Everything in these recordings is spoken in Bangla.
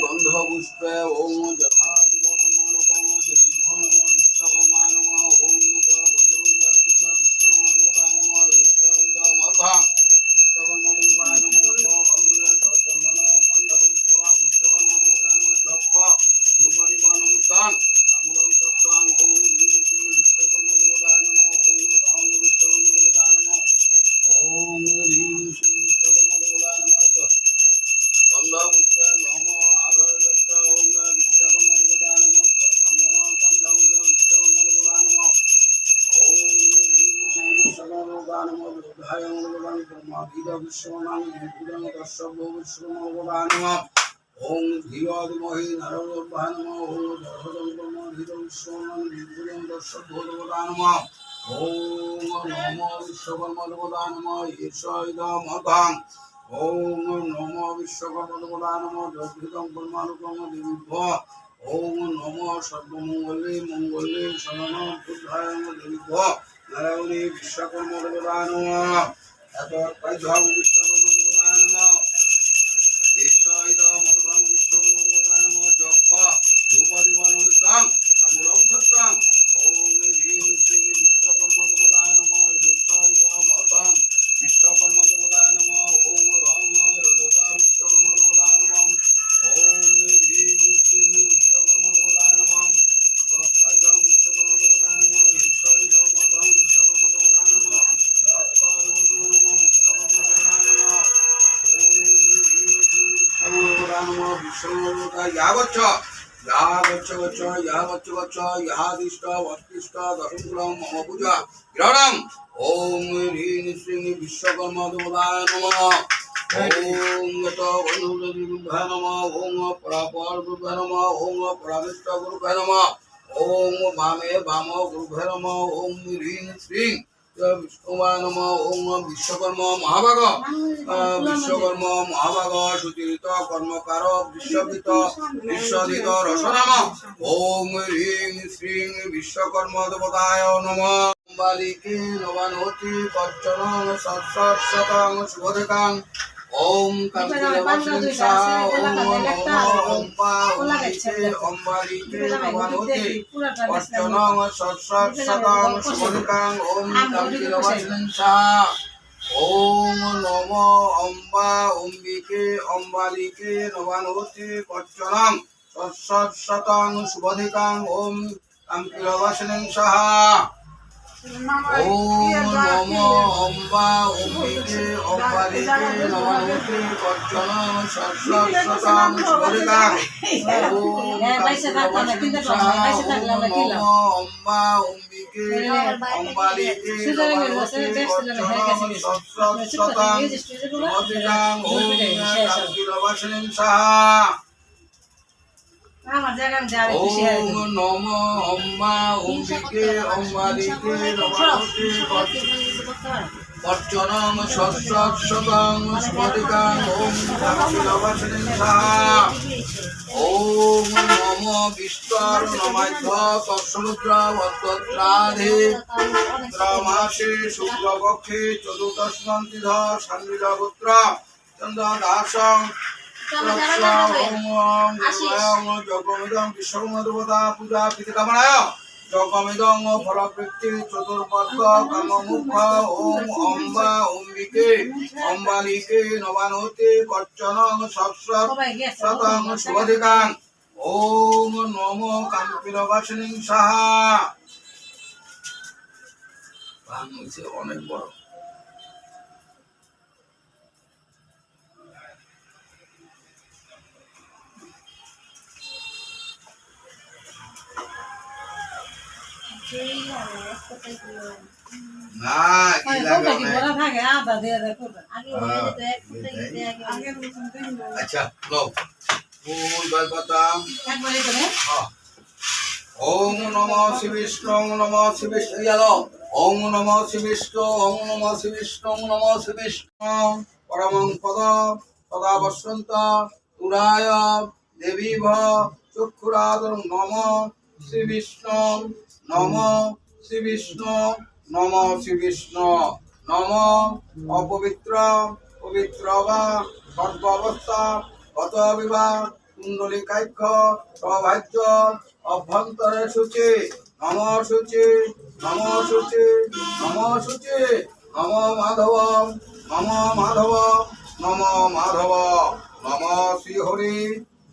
गंधपुष्पे ओम ओम धीवादिमहि नरलोभाय नमः ओम दर्शदंतम धीरविश्वमं निर्गुणं दर्शदोदवदाय नमः ओम नमो विश्वकर्मदेवताय नमः ईशायदामहतां ओम नमो विश्वकर्मदेवताय नमः जगृतं ब्रह्मानुकं देवीभ्यो ओम नमो सर्वमंगले मंगले शरणं बुद्धाय देवीभ्यो नारायणी विश्वकर्मदेवताय नमः तत्पैधं विश्वकर्मदेवताय नमः ईशायदामहतां विश्वकर्मदेवताय नमः जप्पा धूपदीपानमितं अमूलं सत्रं ओम ह्रीं श्रीं विश्वकर्मदेवताय नमः ईशायदामहतां विश्वकर्मदेवताय नमः ओम राम रजता विश्वकर्मदेवताय नमः ओम ह्रीं श्रीं विश्वकर्मदेवताय नमः तत्पैधं विश्वकर्मदेवताय नमः ईशायदामहतां विश्वकर्मदेवताय नमः जप्पा धूपदीपानमितं विश्वकर्मदेवताय नमः ओम ह्रीं श्रीं विश्वकर्मदेवताय नमः ओम गतवनुदेवाय नमः ओम परापरगुरुभ्यो नमः ओम पराविष्टगुरुभ्यो नमः ओम वामे वाम गुरुभ्यो नमः ओम ह्रीं श्रीं विष्णुवाय नमः ओम विश्वकर्मा महाभाग सुचरित कर्मकार विश्ववित विश्वदित रसनाम ओम ह्रीं श्रीं विश्वकर्मा देवताय नमः बालिके नवानोति पच्चनं सत्सत्शतं शुभदकां ओम कल्पितवचनसा ओम नमो ओम्पा ओमिके अम्बालिके नवानोति पच्चनं सत्सत्शतं शुभदकां ओम कल्पितवचनसा ओम नमो अम्बा ओम्बिके अम्बालिके नवानोति पच्चनं सत्सत्शतं शुभदकां ओम कल्पितवचनसा ओम नमो अम्बा ओम्बिके अम्बालिके नवानोति पच्चनं सत्सत्शतं शुभदकां ओम नमो अम्बा ओम्बिके अम्बालिके नवानोति पच्चनं सत्सत्शतं शुभदकां ओम कल्पितवचनसा ओम नमो अम्बा ओम्बिके अम्बालिके नवानोति पच्चनं सत्सत्शतं शुभदकां ओम कल्पितवचनसा ओम नमो विष्णुर्नमाध्य तत्समुद्र वद्वत्राधे मासे शुक्लपक्षे चतुर्दशमन्तिध सन्निधगोत्र चन्द्रदासं জগমিদং বিশ্বকর্মদেবতা পূজা প্রীতি কামনায় জগমিদং ফলবৃত্তি চতুর্পদ কামমুখ ওম অম্বা অম্বিকে অম্বালিকে নবানতে কচ্চনং সৎসৎ শতং শুভধিকাং ওম নমো কাম্পিরবাসিনী সাহা। অনেক বড় না কি লাগে আচ্ছা লো ফুল বেলপাতাম ওম নমঃ শিবিষ্ণু নমঃ শিবিষ্ণু ইয়ালো ওম নমঃ শিবিষ্ণু ওম নমঃ শিবিষ্ণু নমঃ শিবিষ্ণু পরমং পদ সদা বসন্ত তুরায় দেবীভ চক্ষুরাদং নমঃ শ্রীবিষ্ণু নমঃ শ্রীবিষ্ণু নমঃ শ্রীবিষ্ণু নমঃ অপবিত্র পবিত্র বা সর্বাবস্থা গত বিবাহ কুণ্ডলিকাক্ষ সৌভাগ্য অভ্যন্তরে সূচি নম সূচি নম সূচি নম সূচি নম মাধব নম মাধব নম মাধব নম শ্রীহরি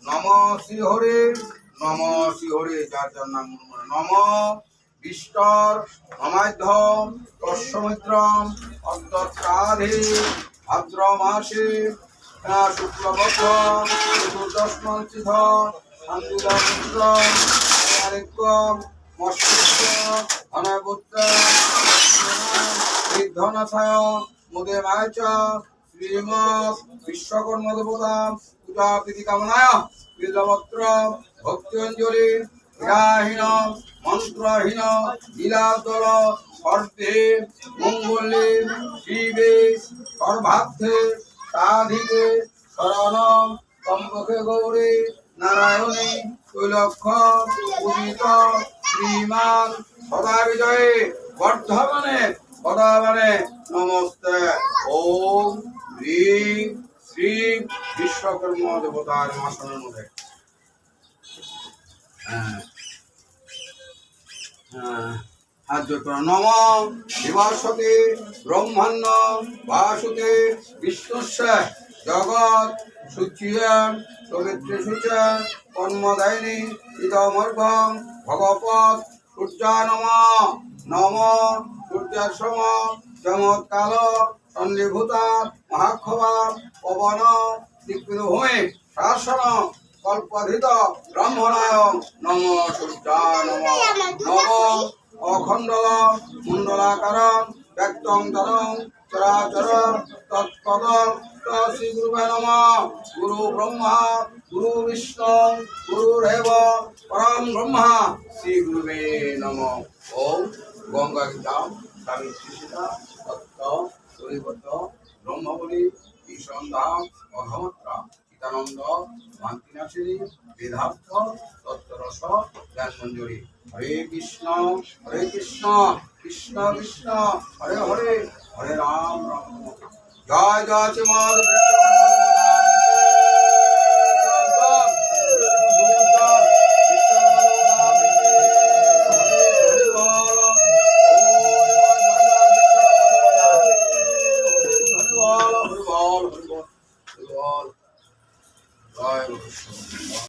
নম শ্রীহরি নম শ্রীহরি যার যার নাম নম বিষ্টর নমাধ্য তস্মিদ্রম অদ্যত্রাধি ভাদ্র মাসে শুক্লপক্ষ চতুর্দশমন্ত্রিধ শান্তিদামিত্র মস্তিষ্ক অনবুদ্ধ বিদ্ধনাশায় মুদে মায়চ শ্রীমৎ বিশ্বকর্ম দেবতা পূজা প্রীতি কামনায় বিল্লপত্র ভক্তি অঞ্জলি ক্রীড়াহীন মন্ত্রহীন লীলাদল সর্বে মঙ্গলে শিবে সর্বার্থে সাধিকে শরণম কম্পকে গৌরী নারায়ণী কৈলক্ষ পূজিত শ্রীমান সদা বিজয়ে বর্ধমানে সদাবনে নমস্তে ওম হ্রিং শ্রী বিশ্বকর্ম দেবতার আসনের মধ্যে হাত জোর করো। নম শিবাসতে ব্রহ্মাণ্ড বাসুতে বিষ্ণুস্য জগৎ শুচিয়ান সবিত্রী শুচা কর্মদায়িনী ইদমর্ঘম ভগবৎ সূর্যা নম নম সূর্যার সম চমৎকাল সন্নিভূতা মহাক্ষবা পবন দিগ্বিভূমি শাসন কল্পধিত ব্রহ্মণায় নম সূর্যা নম নম অখণ্ডল মণ্ডলাকার ব্যক্তং তরং চরাচর তৎপদ শ্রী গুরুবে নম গুরু ব্রহ্মা গুরু বিষ্ণু গুরুরেব পরম ব্রহ্মা শ্রী গুরুবে নম ওম গঙ্গা গীতা স্বামী শ্রীসীতা সত্য হরিবদ্ধ ব্রহ্মবলী ঈশনধাম অধমত্রা চিতানন্দ ভান্তিনাশিনী বেদার্থ তত্ত্বরস জ্ঞান মঞ্জুরি হরে কৃষ্ণ কৃষ্ণ কৃষ্ণ হরে হরে হরে রাম রাম জয় জয় শ্রীমদ